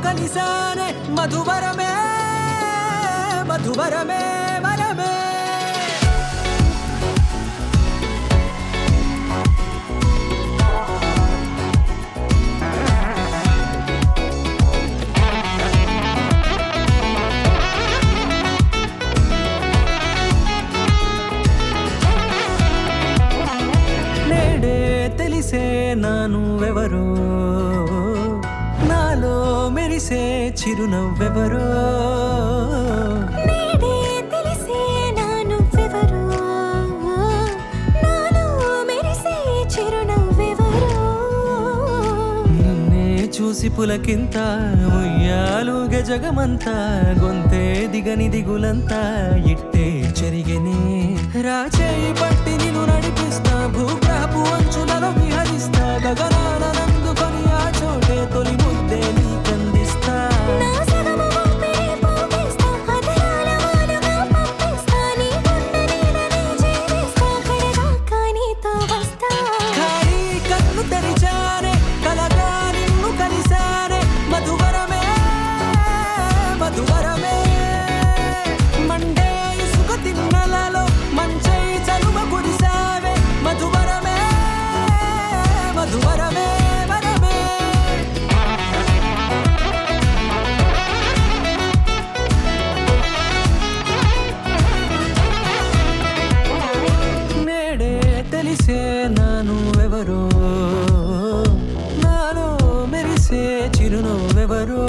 కలిసానే మధువరమే మధువరమే వరమే తెలిసే నానువెవరో నాలో మెరిసే చిరునవ్వెవరో నేడే తెలిసే నానువెవరో నాలో మెరిసే చిరునవ్వెవరో నిన్నే చూసి పులకింత ఉయ్యాలుగ జగమంతా గొంతే దిగని దిగులంతా ఇట్టే చెరిగెనే రాచేయి పట్టి నిన్ను నడిపిస్తా భూగ్రహపు అంచులలో విహరిస్తా గగనాన నందుకొని ఆ చోటే తొలి ముద్దే నీకందిస్తా నా సగము ఊపిరి పోగేస్తా అదరాల వాలుగా పంపిస్తా నీ గుండె నీడనే జీవిస్తా కడదాకా నీతో వస్తా ఖాళీ కన్ను తెరిచానే కలగా నిన్ను కలిసానే మధువరమే మధువరమే మండే ఇసుక తిన్నలలో మంచై చలువ కురిసావే మధువరమే మధువరమే వరమే నేడే తెలిసే నానువెవరో నాలో మెరిసే చిరునవ్వెవరో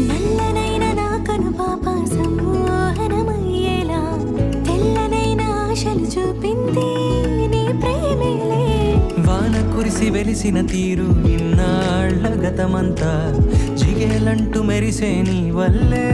నల్లనైన నా కనుపాప సమ్మోహనమయ్యేలా తెల్లనైన ఆశలు చూపింది నీ ప్రేమేలే వాన కురిసి వెలిసిన తీరు ఇన్నాళ్ల గతమంతా జిగేలంటూ మెరిసే నీ వల్లే